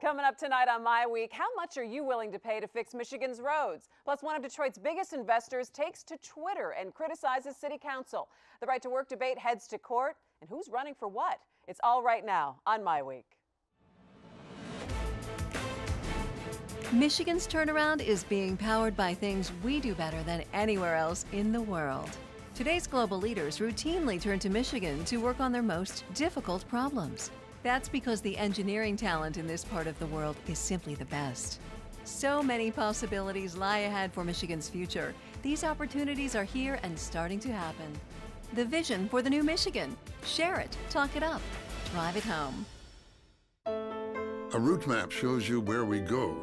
Coming up tonight on MiWeek, how much are you willing to pay to fix Michigan's roads? Plus, one of Detroit's biggest investors takes to Twitter and criticizes city council. The right to work debate heads to court, and who's running for what? It's all right now on MiWeek. Michigan's turnaround is being powered by things we do better than anywhere else in the world. Today's global leaders routinely turn to Michigan to work on their most difficult problems. That's because the engineering talent in this part of the world is simply the best. So many possibilities lie ahead for Michigan's future. These opportunities are here and starting to happen. The vision for the new Michigan. Share it, talk it up, drive it home. A route map shows you where we go,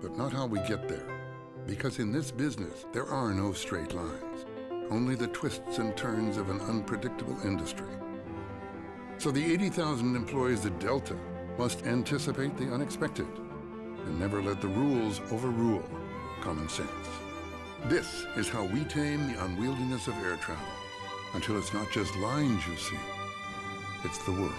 but not how we get there. Because in this business, there are no straight lines, only the twists and turns of an unpredictable industry. So the 80,000 employees at Delta must anticipate the unexpected and never let the rules overrule common sense. This is how we tame the unwieldiness of air travel, until it's not just lines you see, it's the world.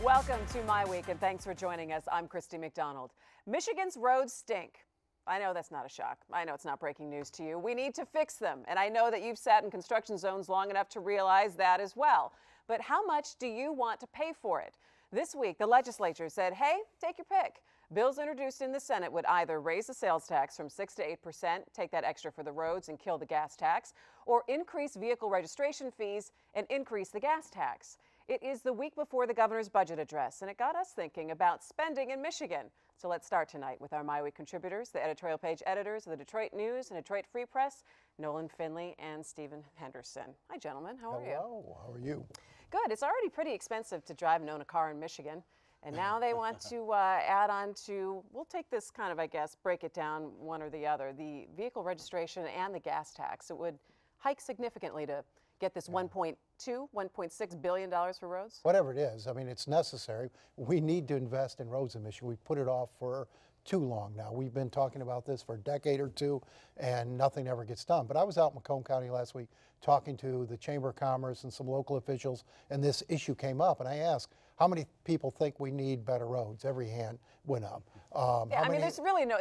Welcome to MiWeek, and thanks for joining us. I'm Christy McDonald. Michigan's roads stink. I know that's not a shock. I know it's not breaking news to you. We need to fix them, and I know that you've sat in construction zones long enough to realize that as well. But how much do you want to pay for it? This week, the legislature said, hey, take your pick. Bills introduced in the Senate would either raise the sales tax from 6 to 8%, take that extra for the roads and kill the gas tax, or increase vehicle registration fees and increase the gas tax. It is the week before the governor's budget address, and it got us thinking about spending in Michigan. So let's start tonight with our MiWeek contributors, the editorial page editors of the Detroit News and Detroit Free Press, Nolan Finley and Stephen Henderson. Hi, gentlemen. How are you? Hello. How are you? Good. It's already pretty expensive to drive and own a car in Michigan. And now they want to add on to, we'll take this kind of, I guess, break it down one or the other, the vehicle registration and the gas tax. It would hike significantly to get this $1.2, $1.6 billion for roads? Whatever it is, I mean, it's necessary. We need to invest in roads in Michigan. We put it off for too long now. We've been talking about this for a decade or two, and nothing ever gets done. But I was out in Macomb County last week talking to the Chamber of Commerce and some local officials, and this issue came up, and I asked, how many people think we need better roads? Every hand went up. Yeah, I mean, there's really no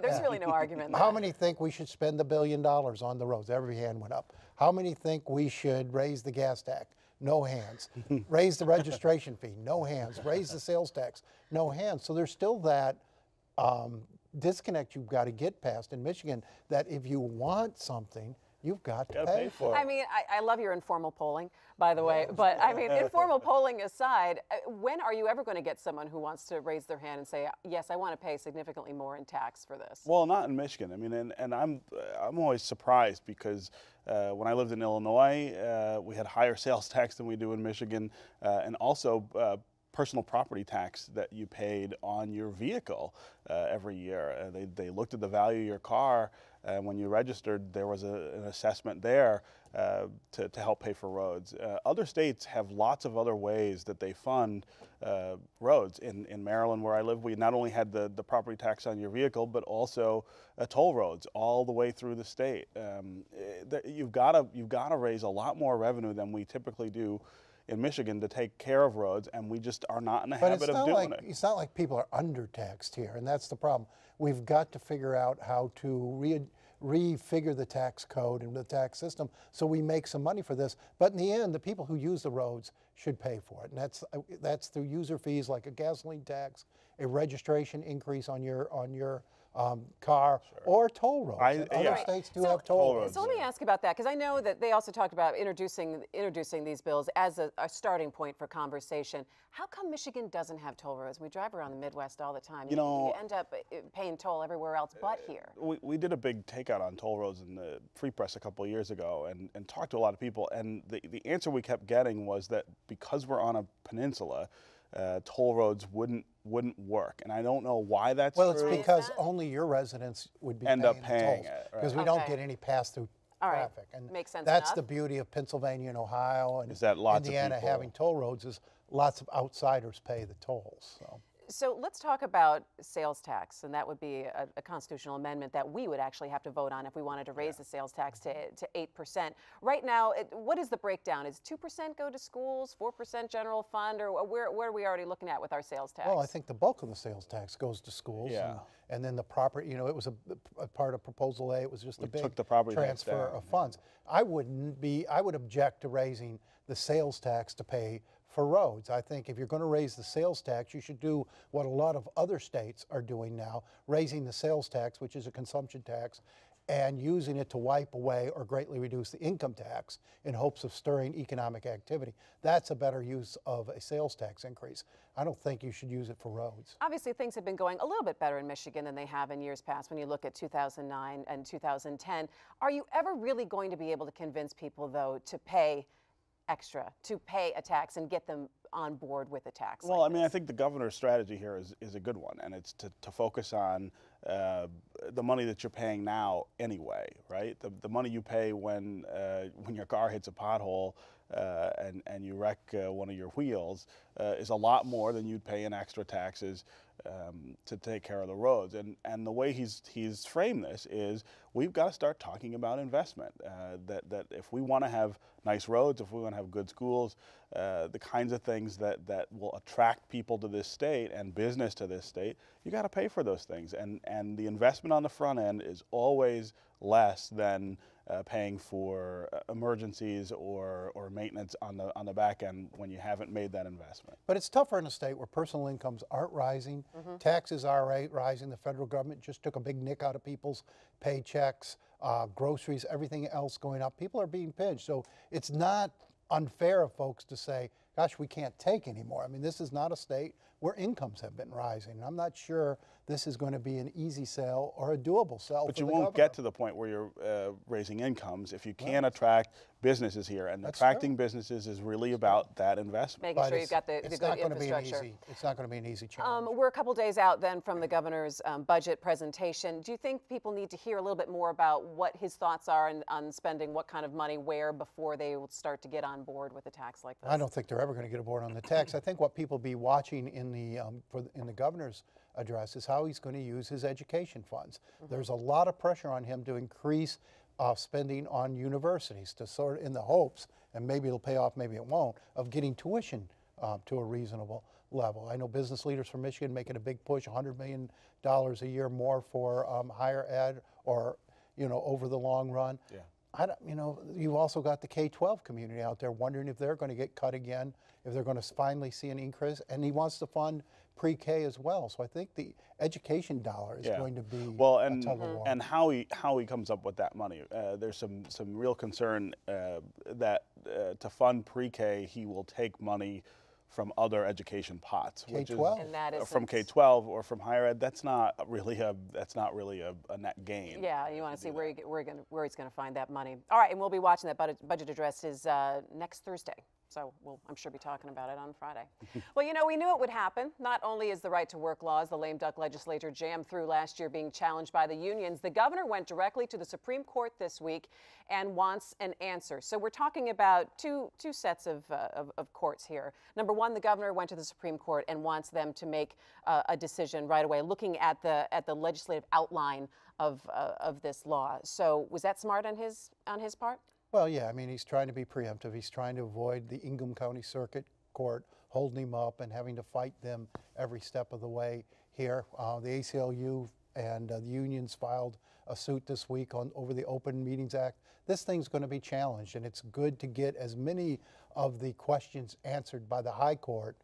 argument there. How many think we should spend $1 billion on the roads? Every hand went up. How many think we should raise the gas tax? No hands. Raise the registration fee? No hands. Raise the sales tax? No hands. So there's still that disconnect you've got to get past in Michigan, that if you want something, you've got to pay for it. I mean, I love your informal polling, by the way, but I mean, informal polling aside, when are you ever going to get someone who wants to raise their hand and say, yes, I want to pay significantly more in tax for this? Well, not in Michigan. I mean, and I'm always surprised because when I lived in Illinois, we had higher sales tax than we do in Michigan, and also personal property tax that you paid on your vehicle every year. They looked at the value of your car, and when you registered, there was an assessment there to help pay for roads. Other states have lots of other ways that they fund roads. In Maryland, where I live, we not only had the property tax on your vehicle, but also toll roads all the way through the state. You've got to raise a lot more revenue than we typically do in Michigan to take care of roads, and we just are not in the habit of doing it. It's not like people are undertaxed here, and that's the problem. We've got to figure out how to refigure the tax code and the tax system so we make some money for this. But in the end, the people who use the roads should pay for it, and that's through user fees like a gasoline tax, a registration increase on your car, sure, or toll roads. Other states do have toll roads. So let me ask about that, because I know that they also talked about introducing these bills as a starting point for conversation. How come Michigan doesn't have toll roads? We drive around the Midwest all the time. You end up paying toll everywhere else but here. We did a big takeout on toll roads in the Free Press a couple of years ago and talked to a lot of people, and the answer we kept getting was that because we're on a peninsula, toll roads wouldn't work, and I don't know why that's true. Well, it's because only your residents would be end up paying it, because we don't get any pass-through traffic. And makes sense. That's the beauty of Pennsylvania and Ohio and is that lots Indiana of people having toll roads is lots of outsiders pay the tolls. So let's talk about sales tax, and that would be a constitutional amendment that we would actually have to vote on if we wanted to raise the sales tax to 8%. Right now, what is the breakdown? Is 2% go to schools, 4% general fund, or where are we already looking at with our sales tax? Well, I think the bulk of the sales tax goes to schools. Yeah. And then the property, you know, it was a part of Proposal A. It was just a big took the property tax transfer down, of funds. I would object to raising the sales tax to pay for roads. I think if you're going to raise the sales tax, you should do what a lot of other states are doing now, raising the sales tax, which is a consumption tax, and using it to wipe away or greatly reduce the income tax in hopes of stirring economic activity. That's a better use of a sales tax increase. I don't think you should use it for roads. Obviously, things have been going a little bit better in Michigan than they have in years past when you look at 2009 and 2010. Are you ever really going to be able to convince people, though, to pay extra, to pay a tax and get them on board with a tax? Well, like I mean, this? I think the governor's strategy here is a good one, and it's to focus on the money that you're paying now anyway, right? The money you pay when your car hits a pothole and you wreck one of your wheels is a lot more than you'd pay in extra taxes to take care of the roads. And the way he's framed this is we've got to start talking about investment. That if we want to have nice roads, if we want to have good schools, the kinds of things that will attract people to this state and business to this state, you got to pay for those things. And the investment on the front end is always less than paying for emergencies or maintenance on the back end when you haven't made that investment. But it's tougher in a state where personal incomes aren't rising, taxes are rising. The federal government just took a big nick out of people's paychecks, groceries, everything else going up. People are being pinched. So it's not unfair of folks to say, gosh, we can't take anymore. I mean, this is not a state where incomes have been rising. I'm not sure this is going to be an easy sell or a doable sell. But for you the won't governor. get to the point where you're raising incomes if you can't attract businesses here. And attracting businesses is really about that investment. Making sure you've got the it's good not going to be infrastructure. it's not going to be an easy challenge. We're a couple days out then from the governor's budget presentation. Do you think people need to hear a little bit more about what his thoughts are on spending what kind of money where before they will start to get on board with a tax like this? I don't think they're ever going to get aboard on the tax. I think what people be watching in the governor's address is how he's going to use his education funds. There's a lot of pressure on him to increase spending on universities to sort of in the hopes, and maybe it'll pay off, maybe it won't, of getting tuition to a reasonable level. I know business leaders from Michigan making a big push, $100 million a year more for higher ed, or over the long run. Yeah. You've also got the K-12 community out there wondering if they're going to get cut again, if they're going to finally see an increase, and he wants to fund pre-K as well. So I think the education dollar is going to be a tug of war. And how he comes up with that money. There's some real concern that to fund pre-K he will take money from other education pots, which is from K-12 or from higher ed. That's not really a net gain. Yeah, you want to see where he's going to find that money. All right, and we'll be watching that budget address is next Thursday. So we'll, I'm sure, be talking about it on Friday. Well, we knew it would happen. Not only is the right to work laws the lame duck legislature jammed through last year being challenged by the unions, the governor went directly to the Supreme Court this week and wants an answer. So we're talking about two sets of courts here. Number one, the governor went to the Supreme Court and wants them to make a decision right away, looking at the legislative outline of this law. So was that smart on his part? Well, yeah, I mean, he's trying to be preemptive. He's trying to avoid the Ingham County Circuit Court holding him up and having to fight them every step of the way here. The ACLU and the unions filed a suit this week over the Open Meetings Act. This thing's going to be challenged, and it's good to get as many of the questions answered by the High Court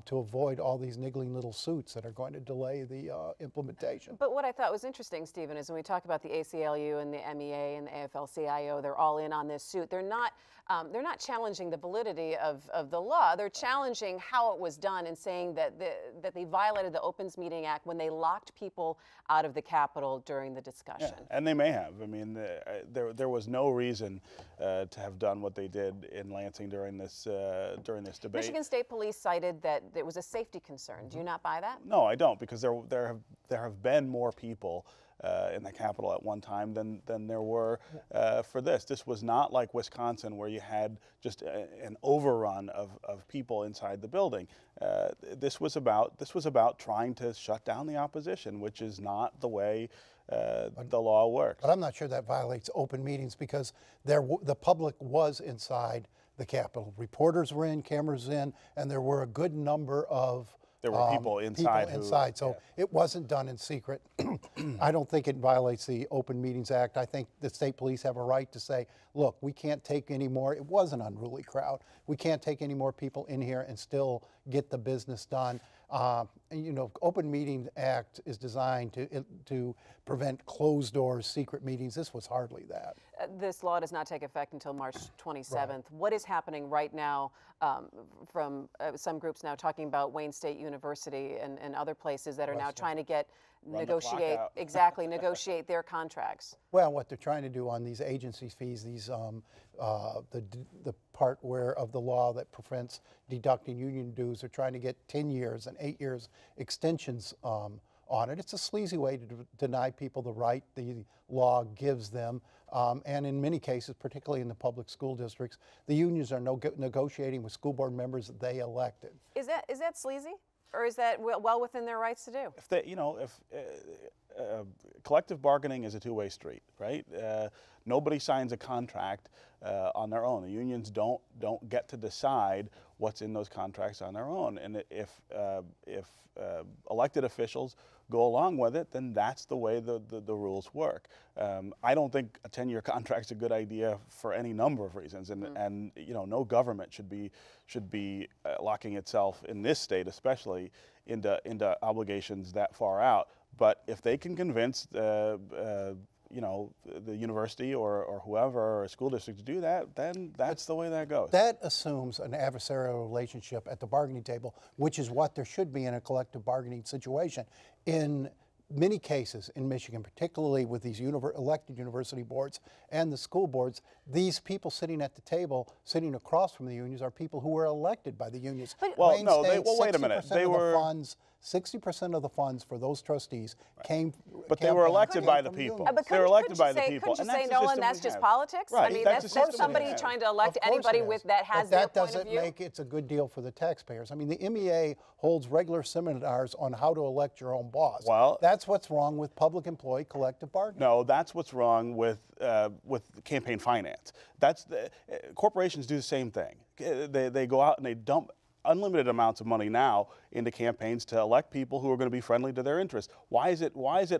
to avoid all these niggling little suits that are going to delay the implementation. But what I thought was interesting, Stephen, is when we talk about the ACLU and the MEA and the AFL-CIO, they're all in on this suit. They're not challenging the validity of the law. They're challenging how it was done and saying that they violated the Opens Meeting Act when they locked people out of the Capitol during the discussion. Yeah, and they may have. I mean, there was no reason to have done what they did in Lansing during this debate. Michigan State Police cited that it was a safety concern. Do you not buy that? No, I don't, because there have been more people in the Capitol at one time than there were for this. This was not like Wisconsin, where you had just an overrun of people inside the building. This was about trying to shut down the opposition, which is not the way the law works. But I'm not sure that violates open meetings, because the public was inside the Capitol. Reporters were in, cameras in, and there were a good number of there were people inside. So it wasn't done in secret. I don't think it violates the Open Meetings Act. I think the state police have a right to say, look, we can't take any more. It was an unruly crowd. We can't take any more people in here and still get the business done. You know, Open Meetings Act is designed to prevent closed doors, secret meetings. This was hardly that. This law does not take effect until March 27th. Right. What is happening right now from some groups now talking about Wayne State University and other places that are now trying to get negotiate their contracts? Well, what they're trying to do on these agency fees, these the part of the law that prevents deducting union dues, they're trying to get 10 years and 8 years extensions on it. It's a sleazy way to deny people the right the law gives them. And in many cases, particularly in the public school districts, the unions are negotiating with school board members that they elected. Is that sleazy? Or is that well within their rights to do? If they, you know, if collective bargaining is a two-way street, right? Nobody signs a contract on their own. The unions don't get to decide what's in those contracts on their own. And if elected officials go along with it, then that's the way the rules work. I don't think a 10-year contract's a good idea for any number of reasons, and you know, no government should be locking itself in this state, especially into obligations that far out. But if they can convince you know, the university or whoever or a school district to do that, then that's the way that goes. That assumes an adversarial relationship at the bargaining table, which is what there should be in a collective bargaining situation. In many cases in Michigan, particularly with these elected university boards and the school boards, these people sitting at the table, sitting across from the unions, are people who were elected by the unions. Well, no, wait a minute. They were 60% of the funds for those trustees came. But they were elected by the people. They were elected by the people. Couldn't you say, Nolan, that's just politics? Right. I mean, that's somebody trying to elect anybody that has their point of view. That doesn't make it a good deal for the taxpayers. I mean, the MEA holds regular seminars on how to elect your own boss. Well, that's what's wrong with public employee collective bargaining. No, that's what's wrong with campaign finance. Corporations do the same thing. They go out and they dump unlimited amounts of money now into campaigns to elect people who are going to be friendly to their interests. Why is it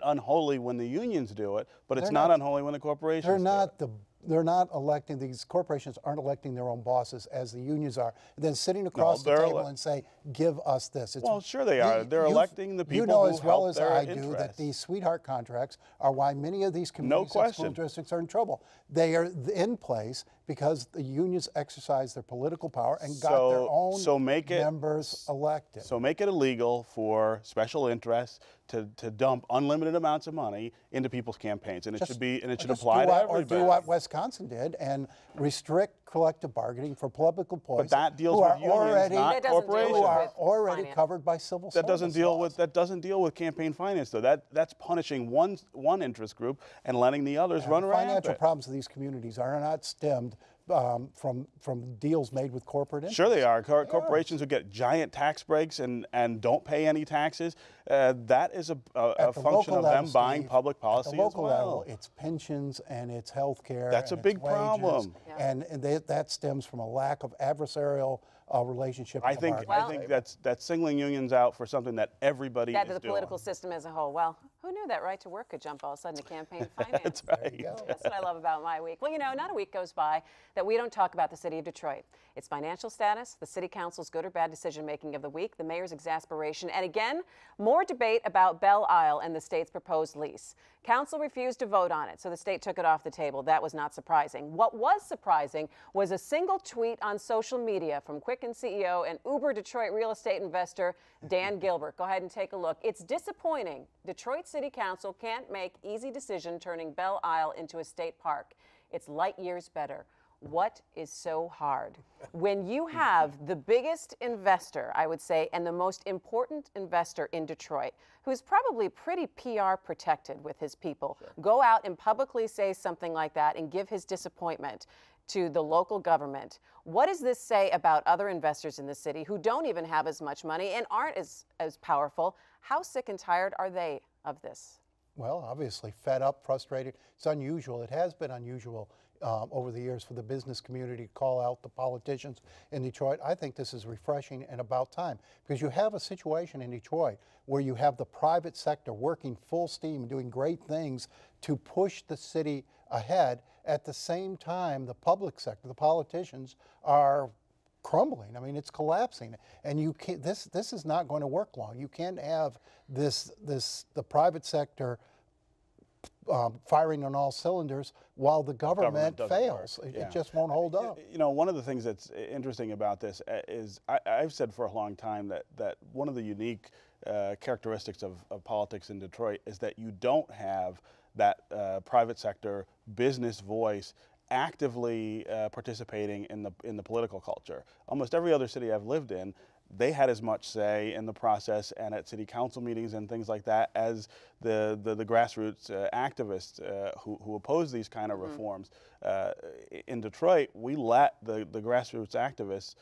unholy when the unions do it, but it's not unholy when the corporations do it? They're not electing, these corporations aren't electing their own bosses as the unions are. And then sitting across the table and say, give us this. Well, sure they are. They're electing the people who help their interests. You know as well as I do that these sweetheart contracts are why many of these communities and school districts are in trouble. They are in place because the unions exercise their political power and got their own members elected. So make it illegal for special interests to dump unlimited amounts of money into people's campaigns, and it should apply to everybody. Or do what Wisconsin did and restrict collective bargaining for public employees. But that deals with unions, not corporations. Who are already covered by civil service laws. That doesn't deal with campaign finance, though. That's punishing one interest group and letting the others run around. Financial problems of these communities are not stemmed from deals made with corporate interests. Sure they are. Corporations who get giant tax breaks and don't pay any taxes, that is a function of them buying public policy as well. At the local level, it's pensions and it's health care. That's a big problem. And that stems from a lack of adversarial relationship. I think that's singling unions out for something that everybody is doing. The political system as a whole. Well, who knew that right to work could jump all of a sudden to campaign finance? That's right. That's what I love about MiWeek. Well, you know, not a week goes by that we don't talk about the city of Detroit. Its financial status, the city council's good or bad decision-making of the week, the mayor's exasperation, and again, more debate about Belle Isle and the state's proposed lease. Council refused to vote on it, so the state took it off the table. That was not surprising. What was surprising was a single tweet on social media from Quicken CEO and Uber Detroit real estate investor Dan Gilbert. Go ahead and take a look. It's disappointing. Detroit City Council can't make easy decision turning Belle Isle into a state park. It's light years better. What is so hard? When you have the biggest investor, I would say, and the most important investor in Detroit, who's probably pretty PR protected with his people, go out and publicly say something like that and give his disappointment to the local government. What does this say about other investors in the city who don't even have as much money and aren't as powerful? How sick and tired are they of this? Well, obviously fed up, frustrated. It's unusual. It has been unusual over the years for the business community to call out the politicians in Detroit. I think this is refreshing and about time, because you have a situation in Detroit where you have the private sector working full steam and doing great things to push the city ahead. At the same time, the public sector, the politicians, are crumbling. I mean, it's collapsing, and you can't. This is not going to work long. You can't have the private sector firing on all cylinders while the government fails. It just won't hold up. You know, one of the things that's interesting about this is I've said for a long time that one of the unique characteristics of politics in Detroit is that you don't have that private sector business voice actively participating in the political culture. Almost every other city I've lived in, they had as much say in the process and at city council meetings and things like that as the grassroots activists who oppose these kind of reforms. In Detroit, we let the grassroots activists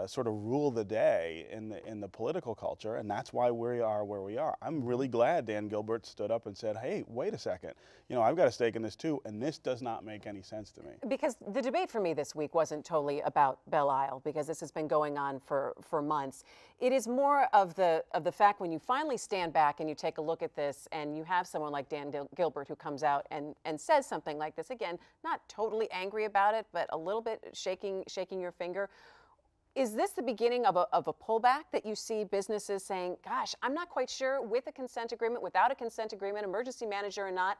sort of rule the day in the political culture, and that's why we are where we are. I'm really glad Dan Gilbert stood up and said, hey, wait a second, you know, I've got a stake in this too, and this does not make any sense to me. Because the debate for me this week wasn't totally about Belle Isle, because this has been going on for months. It is more of the fact when you finally stand back and you take a look at this and you have someone like Dan Gilbert who comes out and says something like this, again, not totally angry about it, but a little bit shaking your finger. Is this the beginning of a pullback that you see businesses saying, gosh, I'm not quite sure, with a consent agreement, without a consent agreement, emergency manager or not,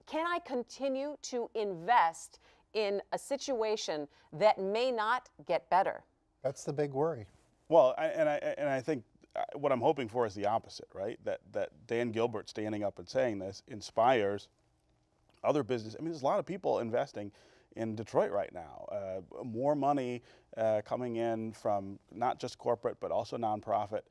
can I continue to invest in a situation that may not get better? That's the big worry. Well, I think what I'm hoping for is the opposite, right? That Dan Gilbert standing up and saying this inspires other business. I mean, there's a lot of people investing in Detroit right now. More money coming in from not just corporate but also nonprofit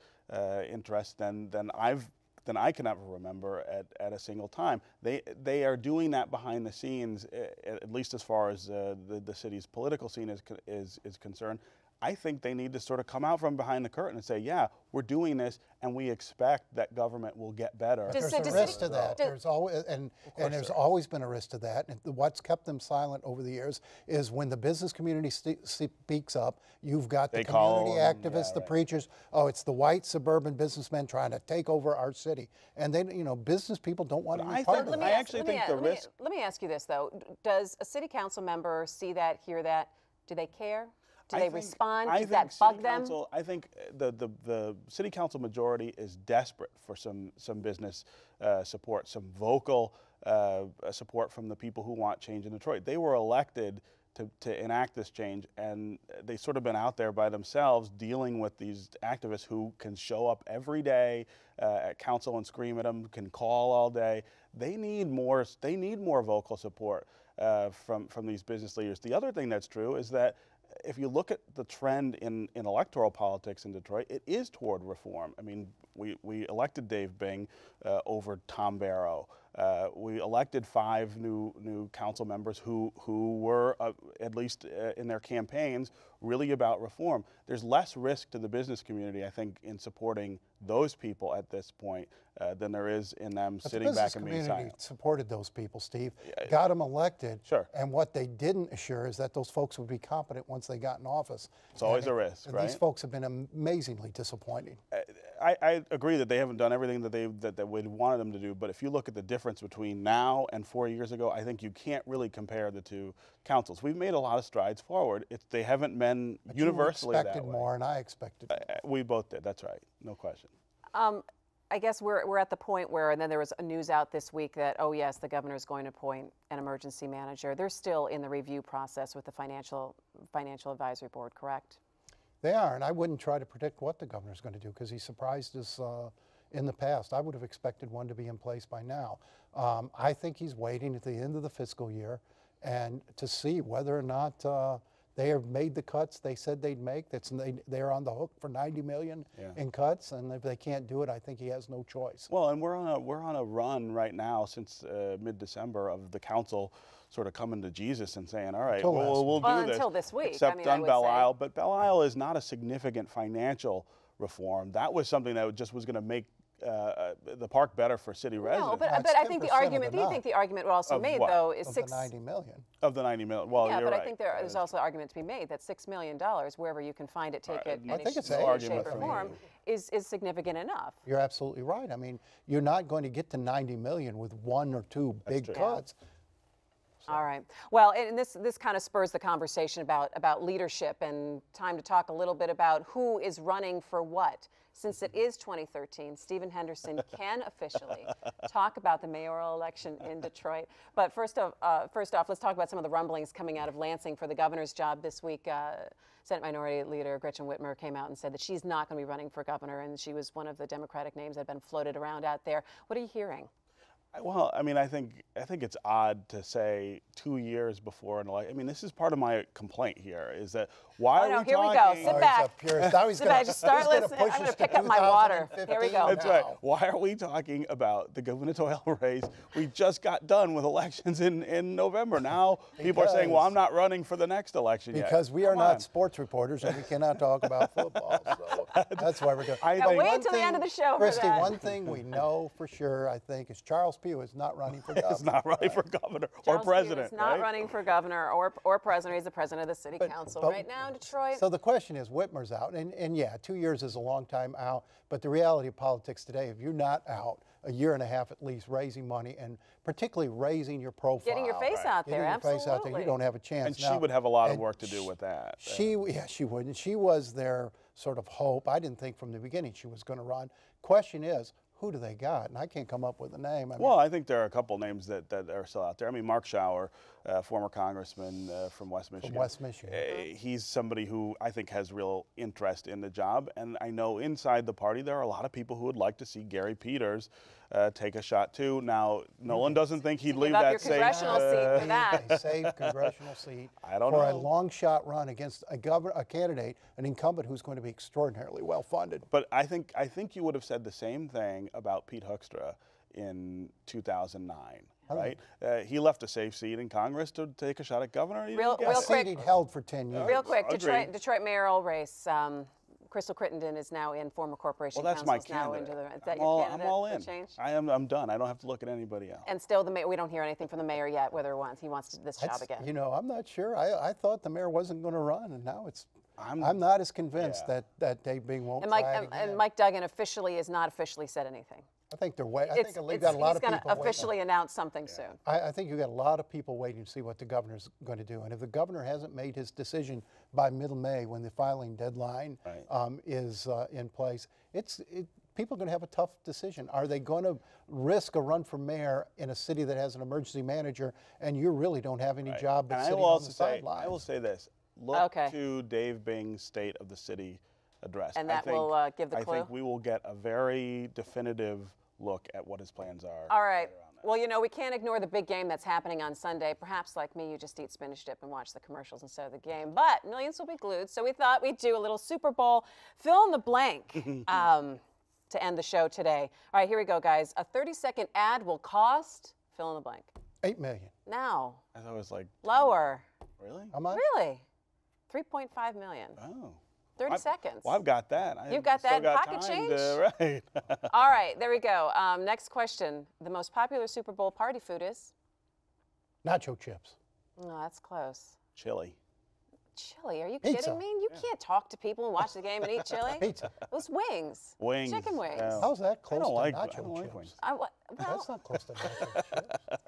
interest than I can ever remember at a single time. They are doing that behind the scenes, at least as far as the city's political scene is concerned. I think they need to sort of come out from behind the curtain and say, yeah, we're doing this, and we expect that government will get better. There's a risk to that. There's always, and there's always been a risk to that. And what's kept them silent over the years is when the business community speaks up, you've got the community activists, the preachers. Oh, it's the white suburban businessmen trying to take over our city, and they, you know, business people don't want to be part of it. I actually think the risk. Let me ask you this though: does a city council member see that, hear that? Do they care? Do they respond? Does that bug them? I think the city council majority is desperate for some business support, some vocal support from the people who want change in Detroit. They were elected to enact this change, and they've sort of been out there by themselves dealing with these activists who can show up every day at council and scream at them, can call all day. They need more vocal support from these business leaders. The other thing that's true is that if you look at the trend in electoral politics in Detroit, it is toward reform. I mean, we elected Dave Bing over Tom Barrow. We elected 5 new council members who were, at least in their campaigns, really about reform. There's less risk to the business community, I think, in supporting those people at this point than there is in them sitting back and being silent. The business community supported those people, Steve, got them elected, and what they didn't assure is that those folks would be competent once they got in office. It's always a risk, right? These folks have been amazingly disappointing. I agree that they haven't done everything that we'd wanted them to do, but if you look at the difference between now and 4 years ago, I think you can't really compare the two councils. We've made a lot of strides forward. They haven't been universally that way. You expected more, and I expected more. We both did. That's right. No question. I guess we're at the point where, and then there was news out this week that, oh yes, the governor is going to appoint an emergency manager. They're still in the review process with the Financial Advisory Board, correct? They are, and I wouldn't try to predict what the governor's going to do because he surprised us in the past. I would have expected one to be in place by now. I think he's waiting at the end of the fiscal year and to see whether or not they have made the cuts they said they'd make. They're on the hook for $90 million in cuts, and if they can't do it, I think he has no choice. Well, and we're on a run right now since mid-December of the council sort of coming to Jesus and saying, all right, we'll do this. Until this week. Except on Belle Isle. But Belle Isle is not a significant financial reform. That was something that just was going to make the park better for city residents. No, but I think the argument, do you think the argument also made, though, is the $90 million. Of the $90 million. Well, yeah, you're but right. I think there's also an argument to be made that $6 million, wherever you can find it, take it, I think it's any an shape argument or form, is significant enough. You're absolutely right. I mean, you're not going to get to $90 million with one or two big cuts. All right. Well, and this kind of spurs the conversation about leadership, and time to talk a little bit about who is running for what. Since it is 2013, Stephen Henderson can officially talk about the mayoral election in Detroit. But first off, let's talk about some of the rumblings coming out of Lansing for the governor's job this week. Senate Minority Leader Gretchen Whitmer came out and said that she's not going to be running for governor, and she was one of the Democratic names that had been floated around out there. What are you hearing? Well, I mean, I think it's odd to say 2 years before an election. I mean, this is part of my complaint here, is that why are we here talking? We go. Sit back. Now he's Sit back. Just start listening. I'm going to pick up my water. Here we go. That's right. Why are we talking about the gubernatorial race? We just got done with elections in November. Now people are saying, well, I'm not running for the next election yet. Because we are not sports reporters and we cannot talk about football. So that's why we're going. Wait till the end of the show Christy, for that. one thing we know for sure, I think, is Charles Pugh is not running for governor. He's not running for governor or Charles president. Pugh is not running for governor or president. He's the president of the city council right now in Detroit. So the question is, Whitmer's out, and yeah, 2 years is a long time out. But the reality of politics today, if you're not out a year and a half at least raising money, and particularly raising your profile, getting your face out there, getting your face out there, you don't have a chance. And she would have a lot of work to do with that. She would, and she was their sort of hope. I didn't think from the beginning she was going to run. Question is, who do they got? And I can't come up with a name. Well, I think there are a couple names that are still out there. I mean, Mark Schauer, former congressman from West Michigan. From West Michigan. He's somebody who I think has real interest in the job. And I know inside the party there are a lot of people who would like to see Gary Peters take a shot too. Now, Nolan doesn't think he'd leave that safe. Congressional seat for that. A safe congressional seat I don't for know. a long shot run against a candidate, an incumbent who's going to be extraordinarily well funded. But I think you would have said the same thing about Pete Hoekstra in 2009. Right? He left a safe seat in Congress to take a shot at governor. Real quick. He'd held for 10 years. Real quick, Detroit mayoral race. Crystal Crittenden is now in, former corporation council. Well, that's my candidate. I'm all in. I'm done. I don't have to look at anybody else. And still, we don't hear anything from the mayor yet whether he wants this job again. You know, I'm not sure. I thought the mayor wasn't going to run, and now I'm not as convinced that Dave Bing won't try it again. And Mike Duggan is not officially said anything. I think they're waiting. I think we've got a lot of people waiting. He's going to officially announce something soon. I think you've got a lot of people waiting to see what the governor's going to do. And if the governor hasn't made his decision by middle May, when the filing deadline is in place, people are going to have a tough decision. Are they going to risk a run for mayor in a city that has an emergency manager and you really don't have any job but sitting on the sidelines? I will say this. Look to Dave Bing's State of the City address. And that will give the clue? I think we will get a very definitive look at what his plans are. All right. Well, you know, we can't ignore the big game that's happening on Sunday. Perhaps, like me, you just eat spinach dip and watch the commercials instead of the game. But millions will be glued, so we thought we'd do a little Super Bowl fill in the blank to end the show today. All right, here we go, guys. A 30-second ad will cost, fill in the blank. $8 million. Now. I thought it was like... Lower. Really? How much? Really? $3.5 million. Oh. 30 seconds. Well, I've got that. You've got that pocket change? Right. All right, there we go. Next question. The most popular Super Bowl party food is? Nacho chips. No, that's close. Chili. Chili? Are you Pizza. kidding me? You can't talk to people and watch the game and eat chili. Pizza. Those wings. Wings. Chicken wings. Yeah. How's that close to I nacho don't like chips? wings. That's not close to nacho chips.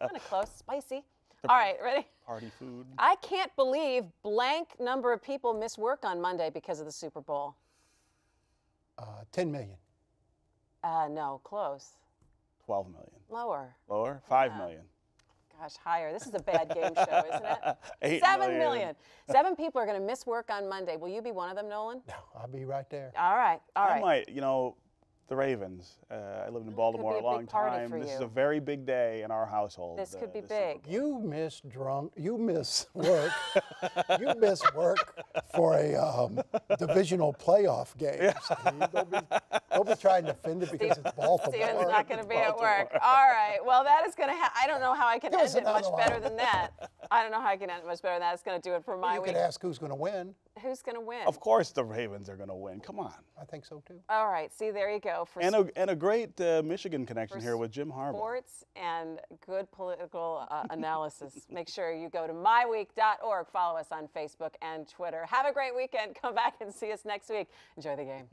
Kind of close. Spicy. All right, ready? Party food. I can't believe blank number of people miss work on Monday because of the Super Bowl. 10 million. No, close. 12 million. Lower. Lower? 5 million. Gosh, higher. This is a bad game show, isn't it? 8 7 million. 7 people are going to miss work on Monday. Will you be one of them, Nolan? No, I'll be right there. All right, all right. I might, The Ravens. I lived in Baltimore a long time. This is a very big day in our household. This could be big. You miss work. You miss work for a divisional playoff game. Yeah. Don't be trying to defend it because it's Baltimore. Steven's not going to be at work. All right. Well, that is going to I don't know how I can end it much better than that. I don't know how I can end it much better than that. It's going to do it for my week. You could ask who's going to win. Who's going to win? Of course the Ravens are going to win. Come on. I think so, too. All right. See, there you go. For and a great Michigan connection here with Jim Harbaugh. Sports and good political analysis. Make sure you go to MiWeek.org. Follow us on Facebook and Twitter. Have a great weekend. Come back and see us next week. Enjoy the game.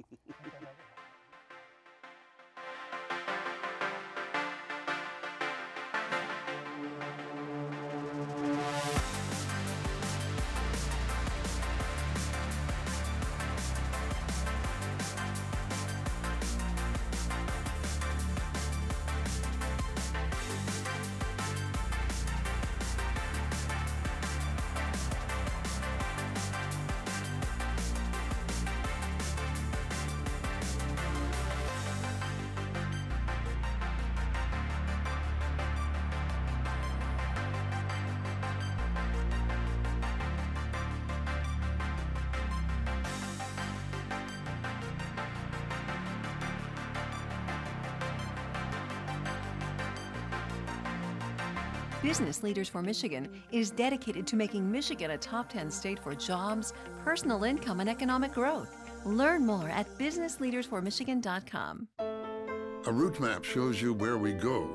Business Leaders for Michigan is dedicated to making Michigan a top 10 state for jobs, personal income, and economic growth. Learn more at businessleadersformichigan.com. A route map shows you where we go,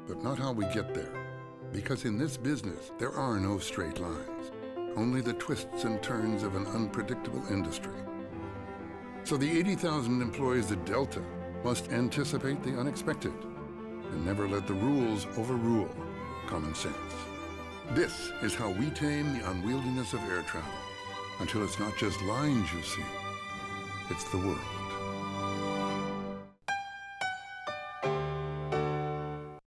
but not how we get there. Because in this business, there are no straight lines, only the twists and turns of an unpredictable industry. So the 80,000 employees at Delta must anticipate the unexpected and never let the rules overrule common sense. This is how we tame the unwieldiness of air travel, until it's not just lines you see, it's the world.